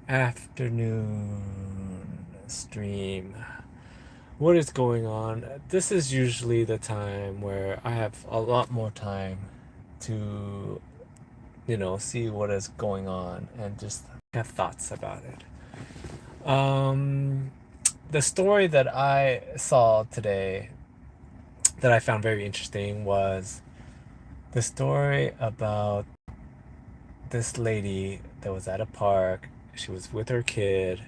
afternoon stream. What is going on? This is usually the time where I have a lot more time to, see what is going on and just have thoughts about it. Um, the story that I saw today that I found very interesting was the story about this lady that was at a park. She was with her kid,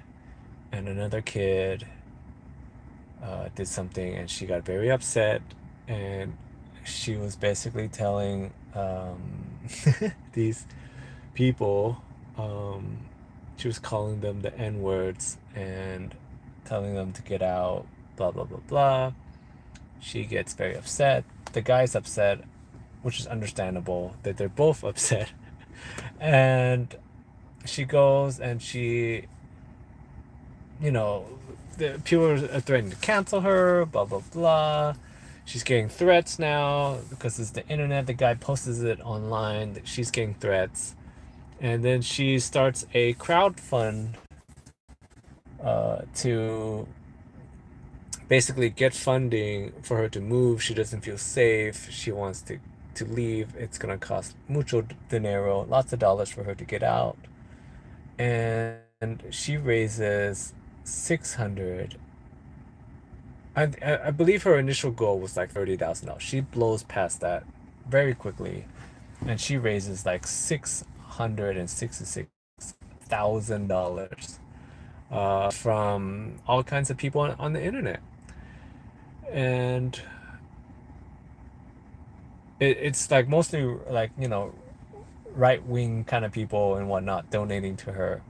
and another kid did something, and she got very upset, and she was basically telling these people, um, she was calling them the N words and telling them to get out, blah, blah, blah, blah. She gets very upset. The guy's upset, which is understandable that they're both upset. And she goes and you know, the people are threatening to cancel her, blah, blah, blah. She's getting threats now because it's the internet. The guy posts it online that she's getting threats. And then she starts a crowdfund to basically get funding for her to move. She doesn't feel safe. She wants to leave. It's going to cost mucho dinero, lots of dollars for her to get out. And she raises 600. I believe her initial goal was like $30,000. She blows past that very quickly, and she raises like $666,000 from all kinds of people on the internet, and it's like mostly like right wing kind of people and whatnot donating to her,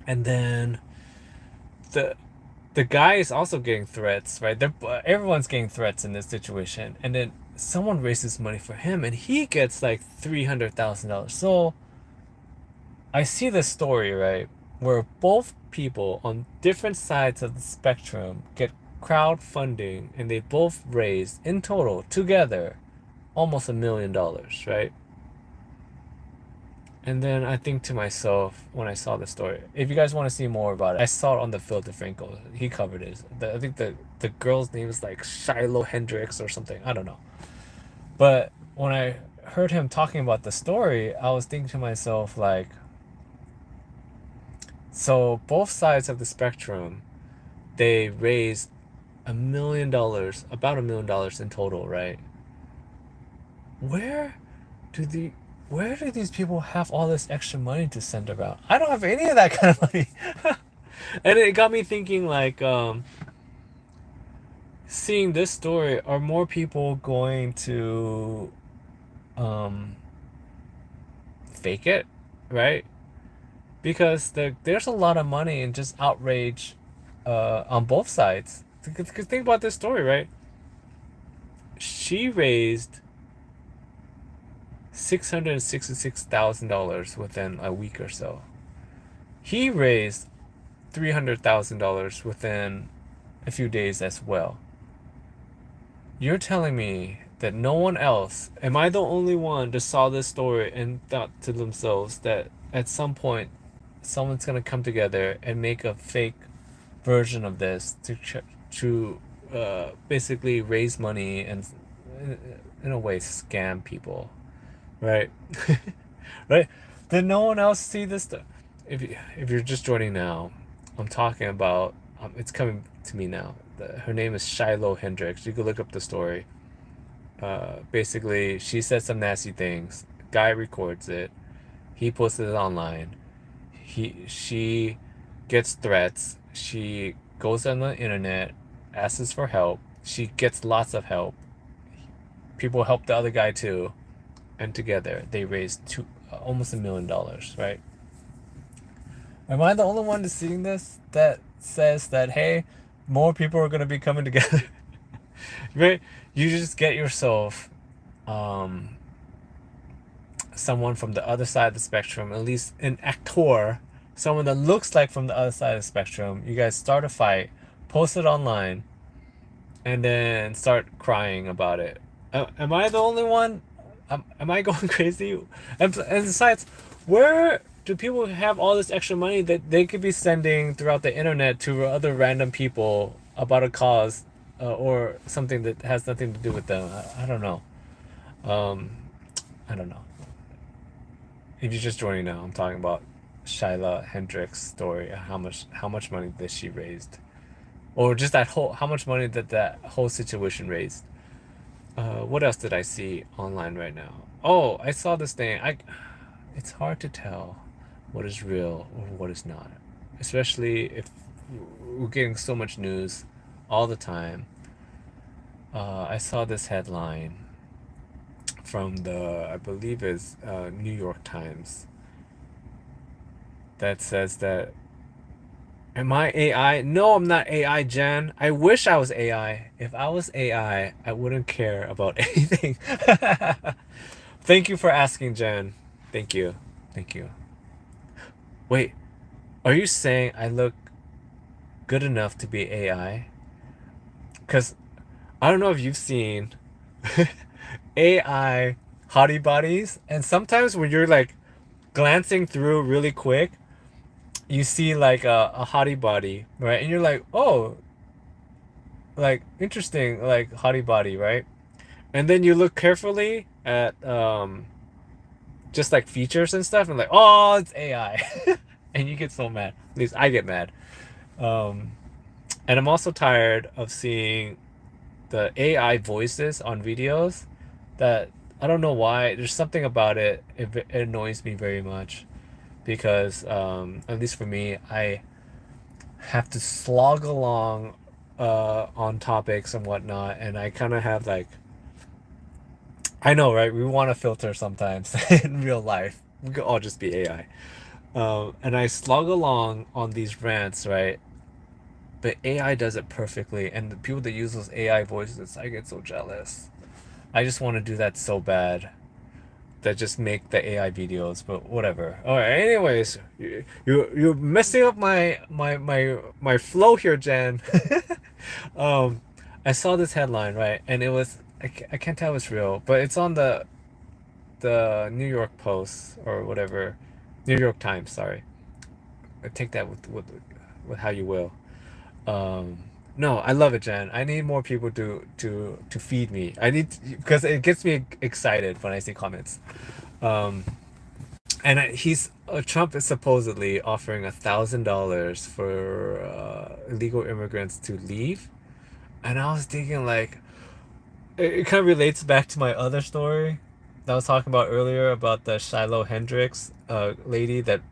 and then the the guy is also getting threats, right? Everyone's getting threats in this situation, and then someone raises money for him, and he gets like $300,000. So I see this story, right, where both people on different sides of the spectrum get crowdfunding, and they both raise in total together almost $1 million, right? And then I think to myself when I saw the story, if you guys want to see more about it, I saw it on the Phil DeFranco. He covered it. I think the girl's name is like Shiloh Hendrix or something. I don't know. But when I heard him talking about the story, I was thinking to myself like, so both sides of the spectrum, they raise $1 million, about $1 million in total, right? Where do the where do these people have all this extra money to send around? I don't have any of that kind of money. And it got me thinking like seeing this story, are more people going to um fake it, right? Because there's a lot of money in just outrage on both sides. Because think about this story, right? She raised $666,000 within a week or so. He raised $300,000 within a few days as well. You're telling me that no one else, am I the only one that saw this story and thought to themselves that at some point someone's gonna come together and make a fake version of this to basically raise money and in a way scam people, right? Right? Did no one else see this? If you're just joining now, I'm talking about. It's coming to me now. Her name is Shiloh Hendrix. You can look up the story. Basically, she said some nasty things. Guy records it. He posted it online. She gets threats. She goes on the internet, asks for help. She gets lots of help. People help the other guy too, and together they raised almost $1 million, right? Am I the only one that's seeing this that says that hey, more people are gonna be coming together? Right? You just get yourself um someone from the other side of the spectrum, at least an actor, someone that looks like from the other side of the spectrum. You guys start a fight, post it online, and then start crying about it. Am I the only one? Am I going crazy? And besides, where? do people have all this extra money that they could be sending throughout the internet to other random people about a cause, or something that has nothing to do with them? I don't know. Um, I don't know. If you're just joining now, I'm talking about Shyla Hendricks' story. How much money that she raised, or just that whole how much money that whole situation raised. What else did I see online right now? Oh, I saw this thing. It's hard to tell what is real or what is not, especially if we're getting so much news all the time. I saw this headline from I believe it's New York Times, that says that, am I AI? No, I'm not AI, Jen. I wish I was AI. If I was AI, I wouldn't care about anything. Thank you for asking, Jen. Thank you. Thank you. Wait, are you saying I look good enough to be AI? Because I don't know if you've seen AI hottie bodies, and sometimes when you're like glancing through really quick, you see like a hottie body, right? And you're like, oh, like interesting, like hottie body, right? And then you look carefully at just like features and stuff, and like, oh, it's AI, and you get so mad. At least I get mad. Um, and I'm also tired of seeing the AI voices on videos that I don't know why. There's something about it. It annoys me very much because, at least for me, I have to slog along on topics and whatnot, and I kind of have like, I know, right? We want to filter sometimes in real life. We could all just be AI. And I slog along on these rants, right? But AI does it perfectly, and the people that use those AI voices, I get so jealous. I just want to do that so bad. That just make the AI videos, but whatever. All right. Anyways, you're messing up my flow here, Jen. um, I saw this headline, right, and it was, I can't tell if it's real, but it's on the New York Post or whatever, New York Times. Sorry, I take that with how you will. Um, no, I love it, Jen. I need more people to feed me. I need, because it gets me excited when I see comments. Um, and Trump is supposedly offering $1,000 for illegal immigrants to leave, and I was thinking like, it kind of relates back to my other story that I was talking about earlier about the Shiloh Hendricks lady that,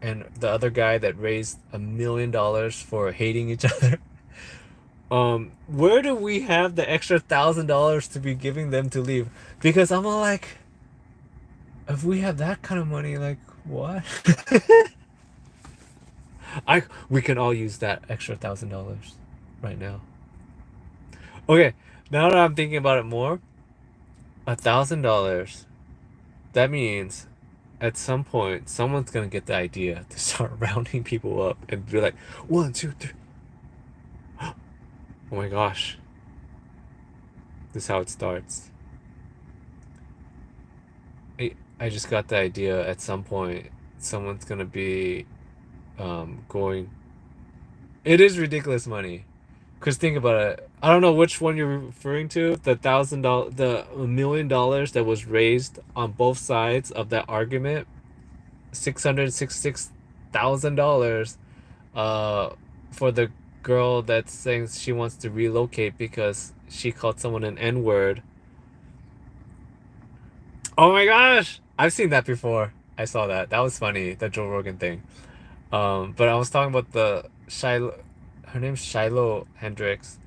and the other guy that raised $1 million for hating each other. Where do we have the extra $1,000 to be giving them to leave? Because I'm all like, if we have that kind of money, like what? We can all use that extra $1,000 right now. Okay, now that I'm thinking about it more, $1,000. That means at some point someone's gonna get the idea to start rounding people up and be like, one, two, three. Oh my gosh, this is how it starts. I just got the idea at some point someone's gonna be going. It is ridiculous money. Cause think about it. I don't know which one you're referring to. The $1,000, the $1 million that was raised on both sides of that argument. $666,000, uh, for the girl that's saying she wants to relocate because she called someone an N word. Oh my gosh, I've seen that before. I saw that. That was funny. The Joe Rogan thing. But I was talking about the Shiloh. Her name's Shiloh Hendricks,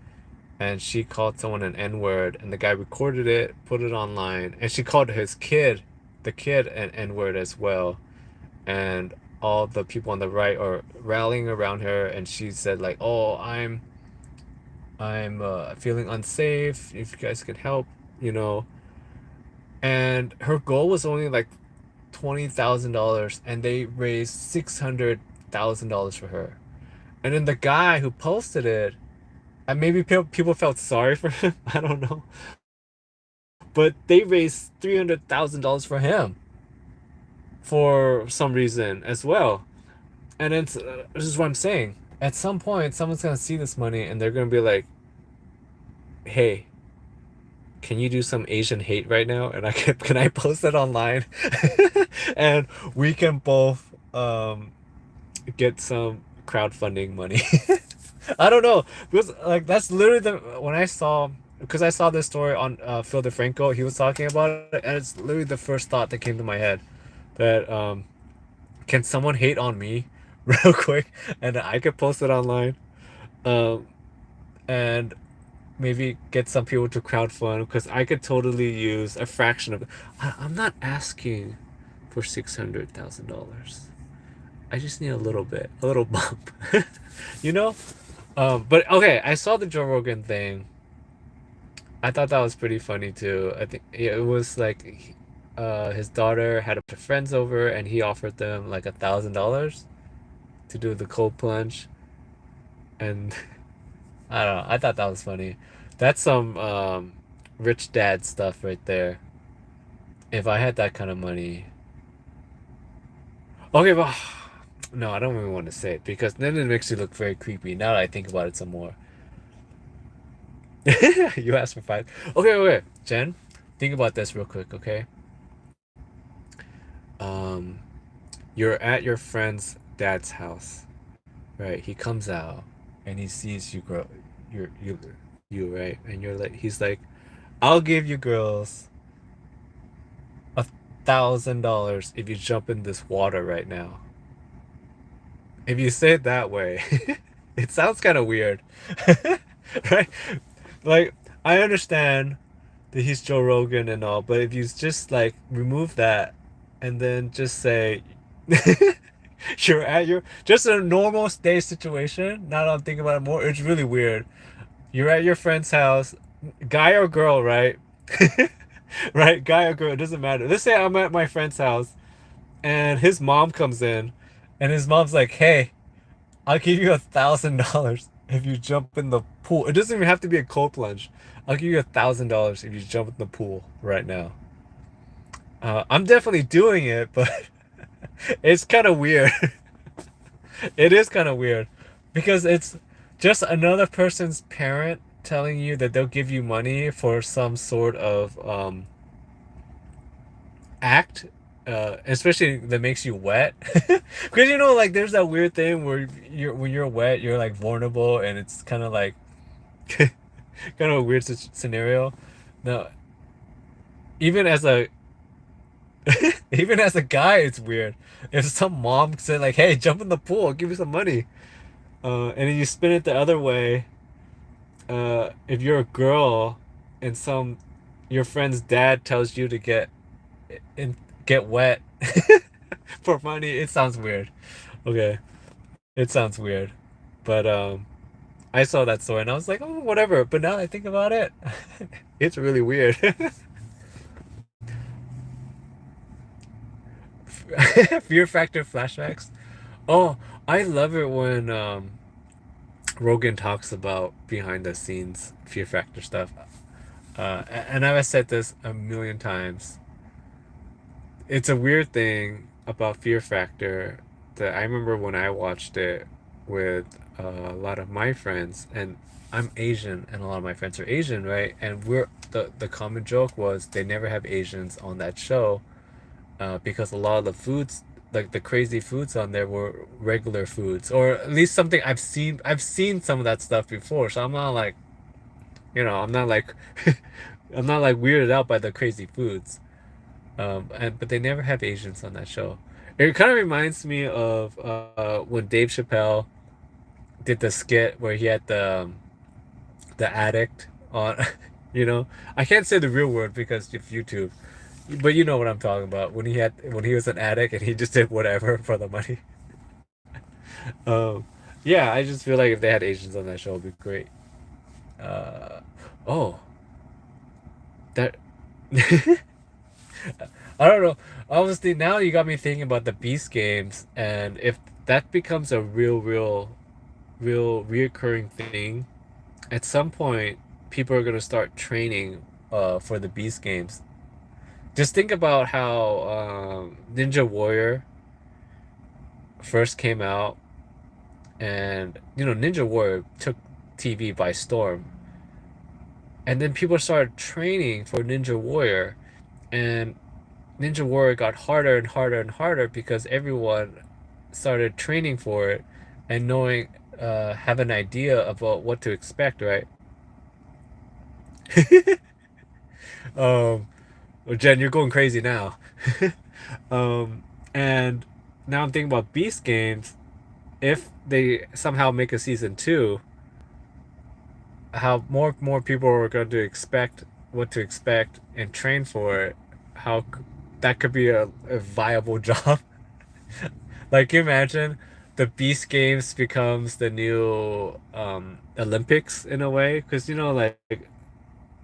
and she called someone an N word, and the guy recorded it, put it online, and she called the kid, an N word as well, and all the people on the right are rallying around her, and she said like, "Oh, I'm feeling unsafe. If you guys could help, you know." And her goal was only like $20,000, and they raised $600,000 for her. And then the guy who posted it, and maybe people felt sorry for him. I don't know, but they raised $300,000 for him. for some reason as well. And it's this is what I'm saying. At some point, someone's gonna see this money and they're gonna be like, "Hey, can you do some Asian hate right now?" And can I post it online, and we can both get some crowdfunding money. I don't know because like that's literally the when I saw because I saw this story on Phil DeFranco. He was talking about it, and it's literally the first thought that came to my head that can someone hate on me real quick and I could post it online um, and maybe get some people to crowdfund because I could totally use a fraction of it. I'm not asking for $600,000. I just need a little bit, a little bump, you know? But okay, I saw the Joe Rogan thing. I thought that was pretty funny too. I think it was like his daughter had a bunch of friends over and he offered them like $1,000 to do the cold plunge. And I don't know, I thought that was funny. That's some rich dad stuff right there. If I had that kind of money. Okay, but no, I don't even want to say it because then it makes you look very creepy now that I think about it some more. You asked for five. Okay, okay, Jen, think about this real quick, okay? Um, you're at your friend's dad's house, right? He comes out and he sees you grow, you right, and you're like, he's like, "I'll give you girls $1,000 if you jump in this water right now." If you say it that way, it sounds kind of weird, right? Like, I understand that he's Joe Rogan and all, but if you just like remove that and then just say you're at your just a normal day situation, now that I'm thinking about it more, it's really weird. You're at your friend's house, guy or girl, right? Right, guy or girl, it doesn't matter. Let's say I'm at my friend's house and his mom comes in and his mom's like, "Hey, I'll give you $1,000 if you jump in the pool. It doesn't even have to be a cold plunge. I'll give you $1,000 if you jump in the pool right now." I'm definitely doing it, but it's kind of weird. It is kind of weird because it's just another person's parent telling you that they'll give you money for some sort of act, especially that makes you wet. Because you know, like there's that weird thing where you're when you're wet, you're like vulnerable, and it's kind of like kind of a weird scenario. Now, even as a even as a guy, it's weird. If some mom said like, "Hey, jump in the pool, I'll give you some money," and then you spin it the other way. If you're a girl, and some your friend's dad tells you to and get wet for money, it sounds weird. Okay, it sounds weird, but I saw that story and I was like, oh, whatever. But now that I think about it, it's really weird. Fear Factor flashbacks. Oh, I love it when Rogan talks about behind the scenes Fear Factor stuff. And I've said this a million times. It's a weird thing about Fear Factor that I remember when I watched it with a lot of my friends, and I'm Asian, and a lot of my friends are Asian, right? And the common joke was they never have Asians on that show, because a lot of the foods, like the crazy foods on there, were regular foods, or at least something I've seen. I've seen some of that stuff before, so I'm not like, I'm not like, I'm not like weirded out by the crazy foods. And but they never have Asians on that show. It kind of reminds me of when Dave Chappelle did the skit where he had the addict on. I can't say the real word because of YouTube, but you know what I'm talking about. When he was an addict and he just did whatever for the money. Um, yeah, I just feel like if they had Asians on that show, it'd be great. Uh, oh, that. I don't know. Obviously, now you got me thinking about the Beast games, and if that becomes a real reoccurring thing, at some point, people are gonna start training for the Beast games. Just think about how Ninja Warrior first came out, and Ninja Warrior took TV by storm. And then people started training for Ninja Warrior, and Ninja Warrior got harder and harder and harder because everyone started training for it and knowing, have an idea about what to expect, right? Um, well, Jen, you're going crazy now. And now I'm thinking about Beast Games. If they somehow make a season two, how more people are going to expect what to expect and train for it. How that could be a viable job. Like, can you imagine the Beast Games becomes the new Olympics in a way? Because like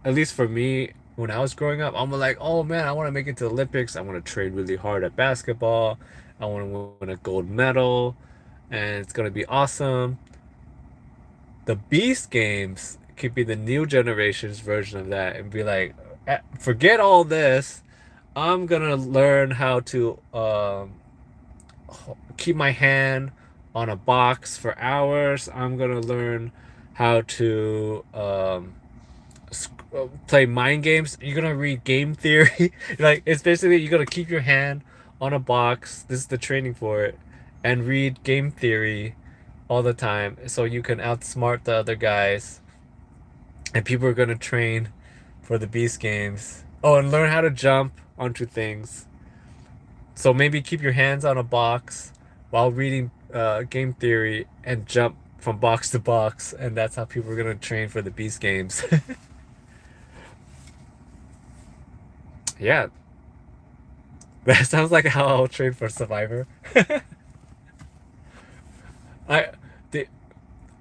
at least for me, when I was growing up, I'm like, oh man, I want to make it to the Olympics. I want to train really hard at basketball. I want to win a gold medal, and it's gonna be awesome. The Beast Games could be the new generation's version of that, and be like, forget all this. I'm gonna learn how to keep my hand on a box for hours. I'm gonna learn how to play mind games. You're gonna read game theory. Like, it's basically you're gonna keep your hand on a box. This is the training for it, and read game theory all the time, so you can outsmart the other guys. And people are gonna train for the Beast Games. Oh, and learn how to jump onto things. So maybe keep your hands on a box while reading game theory and jump from box to box, and that's how people are gonna train for the Beast Games. Yeah, that sounds like how I'll train for Survivor. I the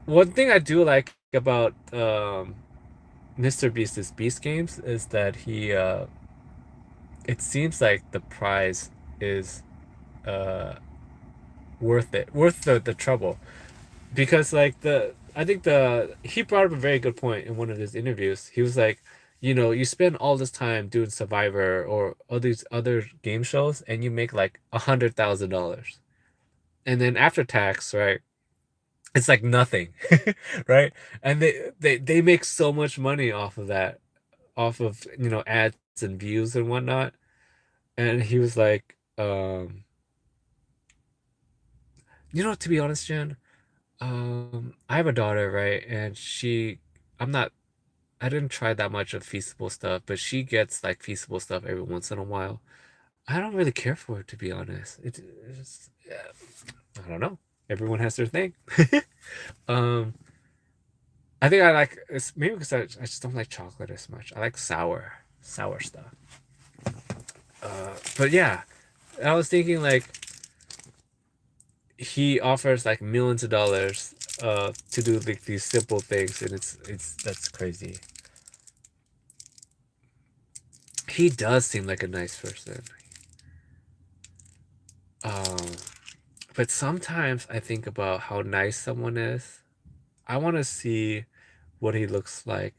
one thing I do like about Mr. Beast's Beast Games is that he it seems like the prize is uh worth it, worth the trouble. Because like the I think the he brought up a very good point in one of his interviews. He was like, you spend all this time doing Survivor or all these other game shows, and you make like $100,000, and then after tax, right? It's like nothing, right? And they make so much money off of that, off of ads and views and whatnot. And he was like, to be honest, Jen, I have a daughter, right? And I'm not I didn't try that much of Feasible stuff, but she gets like Feasible stuff every once in a while. I don't really care for it, to be honest. It's yeah, I don't know. Everyone has their thing. um, I think I like it's maybe because I just don't like chocolate as much. I like sour stuff. But yeah, I was thinking like he offers like millions of dollars to do like these simple things, and it's that's crazy. He does seem like a nice person. Um, but sometimes I think about how nice someone is. I want to see what he looks like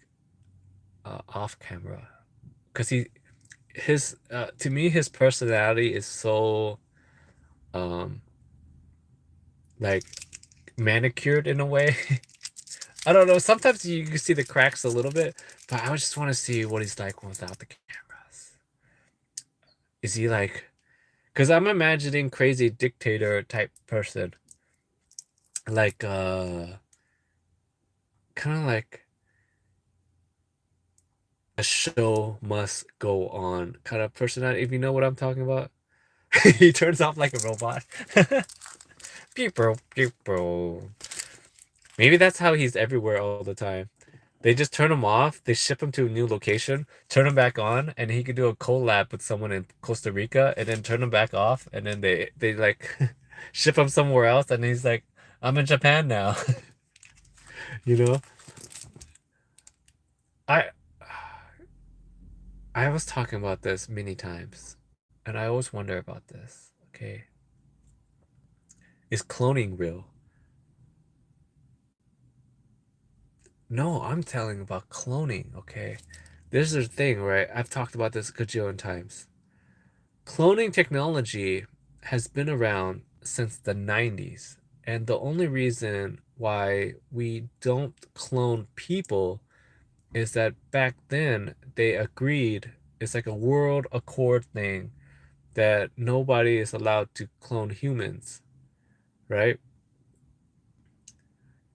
off camera, because his to me his personality is so um like manicured in a way. I don't know. Sometimes you can see the cracks a little bit, but I just want to see what he's like without the cameras. Is he like? Because I'm imagining crazy dictator type person, like kind of like a show must go on kind of personality. If you know what I'm talking about, he turns off like a robot. People, people. Maybe that's how he's everywhere all the time. They just turn him off. They ship him to a new location, turn him back on, and he could do a collab with someone in Costa Rica, and then turn him back off, and then they like ship him somewhere else, and he's like, "I'm in Japan now." you know, I I was talking about this many times, and I always wonder about this. Okay, is cloning real? No, I'm telling about cloning. Okay, this is the thing, right? I've talked about this a gajillion times. Cloning technology has been around since the 90s, and the only reason why we don't clone people is that back then they agreed, it's like a world accord thing, that nobody is allowed to clone humans, right?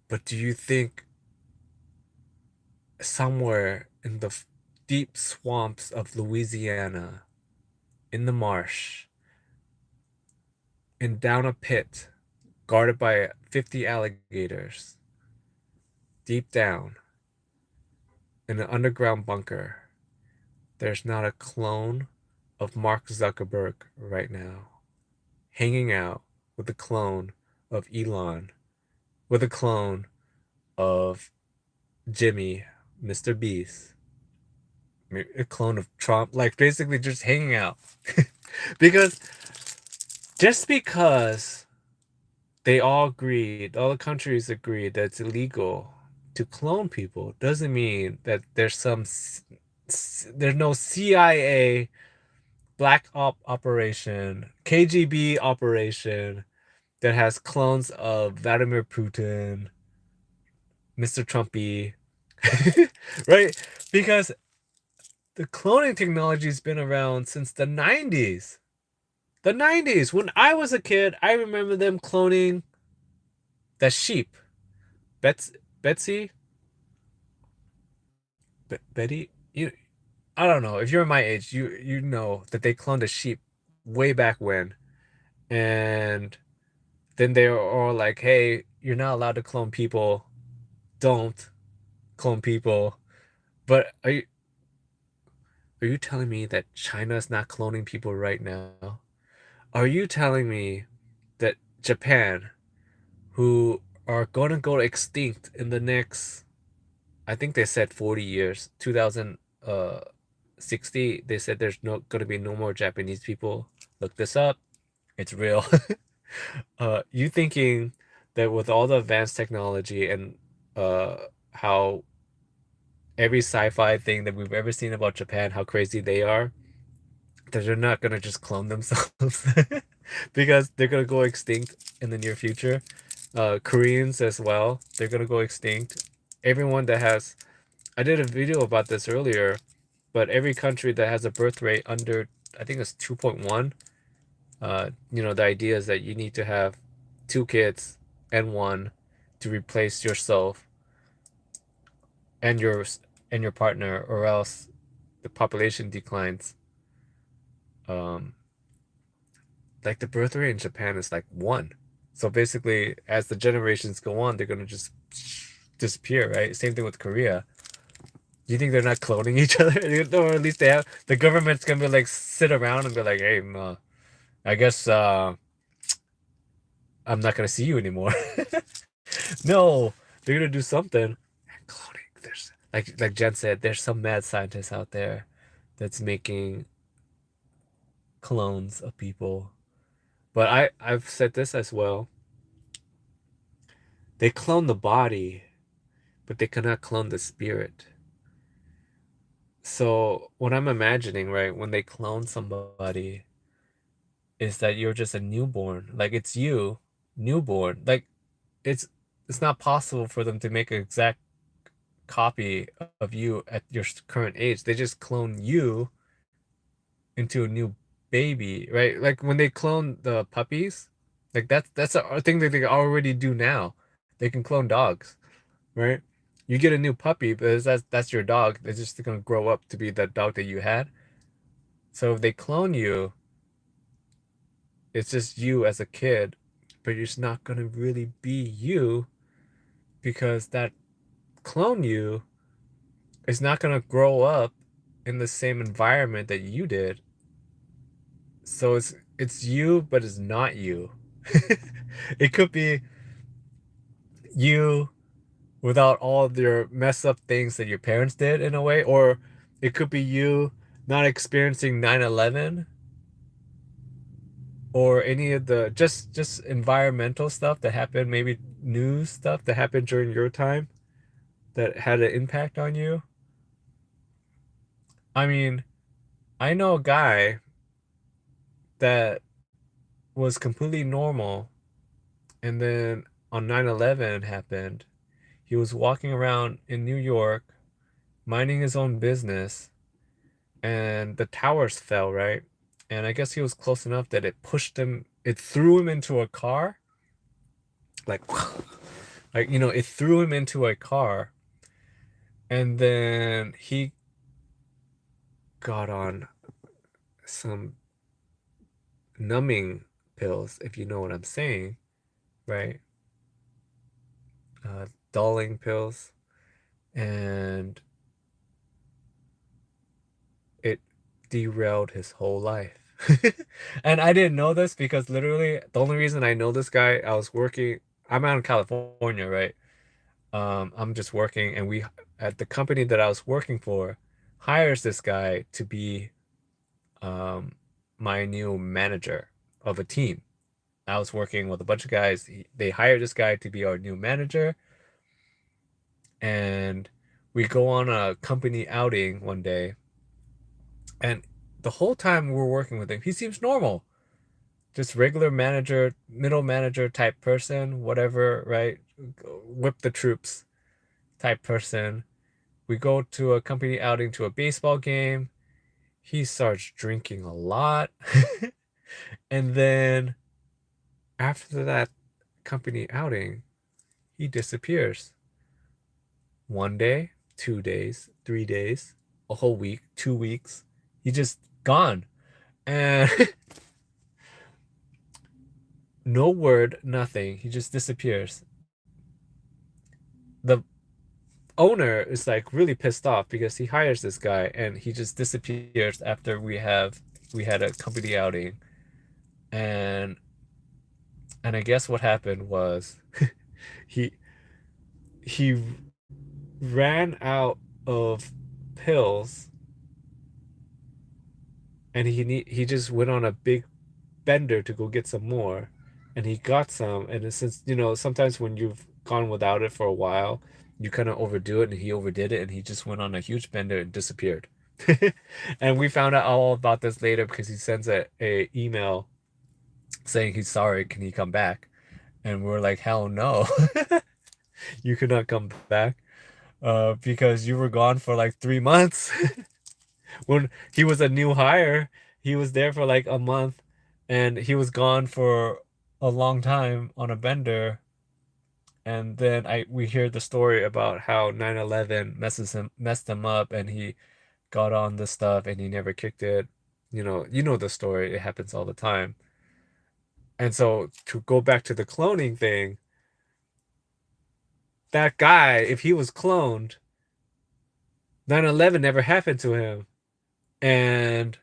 But do you think somewhere in the deep swamps of Louisiana, in the marsh, in down a pit, guarded by 50 alligators, deep down in an underground bunker, there's not a clone of Mark Zuckerberg right now, hanging out with a clone of Elon, with a clone of Jimmy, Mr. Beast, a clone of Trump, like basically just hanging out. Because just because they all agreed, all the countries agreed that it's illegal to clone people doesn't mean that there's no CIA black op operation, KGB operation that has clones of Vladimir Putin, Mr. Trumpy, right? Because the cloning technology's been around since the 90s. The 90s. When I was a kid, I remember them cloning the sheep. Betsy, Betty, I don't know. If you're my age, you know that they cloned a sheep way back when, and then they were all like, "Hey, you're not allowed to clone people. Don't clone people." But are you telling me that China's not cloning people right now? Are you telling me that Japan, who are going to go extinct in the next, I think they said 40 years, 2060, they said there's no going to be no more Japanese people. Look this up. It's real. You thinking that with all the advanced technology and uh how every sci-fi thing that we've ever seen about Japan, how crazy they are, that they're not gonna just clone themselves because they're gonna go extinct in the near future. Koreans as well, they're gonna go extinct. Everyone that has, I did a video about this earlier, but every country that has a birth rate under, I think it's 2.1, the idea is that you need to have two kids and one to replace yourself and your partner, or else the population declines. Um, like the birth rate in Japan is like one. So basically, as the generations go on, they're gonna just disappear, right? Same thing with Korea. Do you think they're not cloning each other? Or at least they have, the government's gonna be like sit around and be like, hey, I guess I'm not gonna see you anymore. No, they're gonna do something. Cloning. There's like Jen said, there's some mad scientist out there that's making clones of people. But I've said this as well. They clone the body, but they cannot clone the spirit. So what I'm imagining, right, when they clone somebody, is that you're just a newborn. Like it's you, newborn. Like it's it's not possible for them to make an exact copy of you at your current age. They just clone you into a new baby, right? Like when they clone the puppies, like that's a thing that they already do now. They can clone dogs, right? You get a new puppy, but that's your dog. They're just gonna grow up to be that dog that you had. So if they clone you, it's just you as a kid, but you're just not gonna really be you because that clone you is not gonna grow up in the same environment that you did. So it's you, but it's not you. It could be you without all your mess up things that your parents did in a way, or it could be you not experiencing 9/11 or any of the just environmental stuff that happened, maybe news stuff that happened during your time that had an impact on you. I mean, I know a guy that was completely normal, and then on 9/11 happened. He was walking around in New York, minding his own business, and the towers fell, right? And I guess he was close enough that it threw him into a car, like, like it threw him into a car, and then he got on some numbing pills, if you know what I'm saying, right? Dulling pills, and it derailed his whole life. And I didn't know this because literally the only reason I know this guy, I'm out in California, right? I'm just working, and we at the company that I was working for hires this guy to be um, my new manager of a team. I was working with a bunch of guys. They hired this guy to be our new manager, and we go on a company outing one day, and the whole time we're working with him, he seems normal, just regular manager, middle manager type person, whatever, right? Whip the troops type person. We go to a company outing to a baseball game. He starts drinking a lot. And then after that company outing, he disappears. 1 day, 2 days, 3 days, a whole week, 2 weeks. He just gone. And no word, nothing. He just disappears. The owner is like really pissed off because he hires this guy and he just disappears after we had a company outing. And I guess what happened was he he ran out of pills, and he just went on a big bender to go get some more, and he got some. And since sometimes when you've gone without it for a while, you kind of overdo it, and he overdid it, and he just went on a huge bender and disappeared. And we found out all about this later because he sends a email saying he's sorry, can he come back? And we're like, hell no. You could not come back because you were gone for like 3 months. When he was a new hire, he was there for like a month, and he was gone for a long time on a bender. And then we hear the story about how 9/11 messed him up, and he got on the stuff and he never kicked it. You know the story. It happens all the time. And so to go back to the cloning thing, that guy, if he was cloned, 9/11 never happened to him, and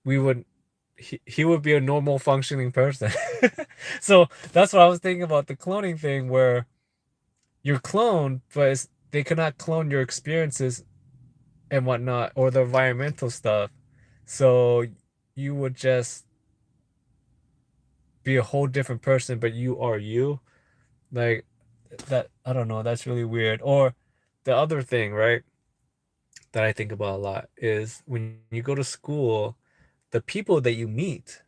we would he would be a normal functioning person. So that's what I was thinking about the cloning thing, where you're cloned, but they cannot clone your experiences and whatnot, or the environmental stuff. So you would just be a whole different person, but you are you. Like that, I don't know, that's really weird. Or the other thing, right, that I think about a lot is when you go to school, the people that you meet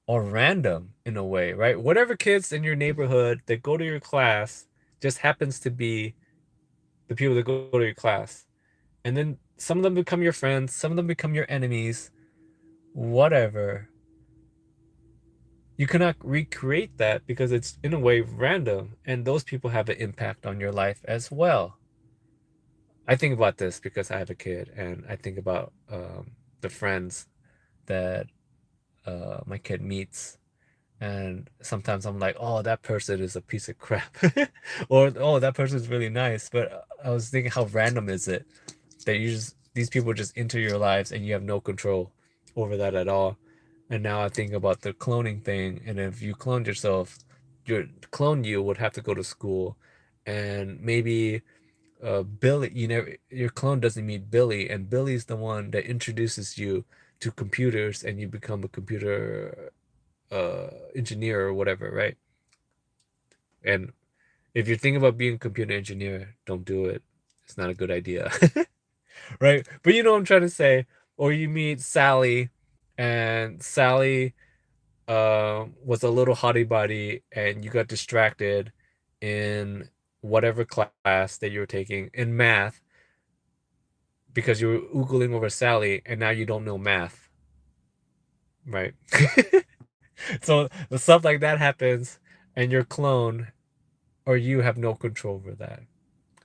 are random in a way, right? Whatever kids in your neighborhood that go to your class just happens to be the people that go to your class. And then some of them become your friends, some of them become your enemies, whatever. You cannot recreate that because it's in a way random, and those people have an impact on your life as well. I think about this because I have a kid, and I think about the friends that my kid meets, and sometimes I'm like, oh, that person is a piece of crap, or oh, that person is really nice. But I was thinking, how random is it that these people just enter your lives and you have no control over that at all? And now I think about the cloning thing, and if you cloned yourself, your clone you would have to go to school, and maybe Billy, your clone doesn't meet Billy, and Billy's the one that introduces you to computers, and you become a computer engineer or whatever, right? And if you're thinking about being a computer engineer, don't do it. It's not a good idea. Right? But you know what I'm trying to say. Or you meet Sally, and Sally was a little hottie body, and you got distracted in whatever class that you were taking in math because you were oogling over Sally, and now you don't know math, right? So the stuff like that happens, and your clone or you have no control over that.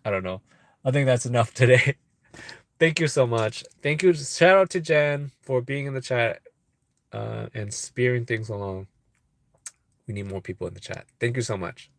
I don't know. I think that's enough today. Thank you so much. Thank you. Shout out to Jen for being in the chat and spearing things along. We need more people in the chat. Thank you so much.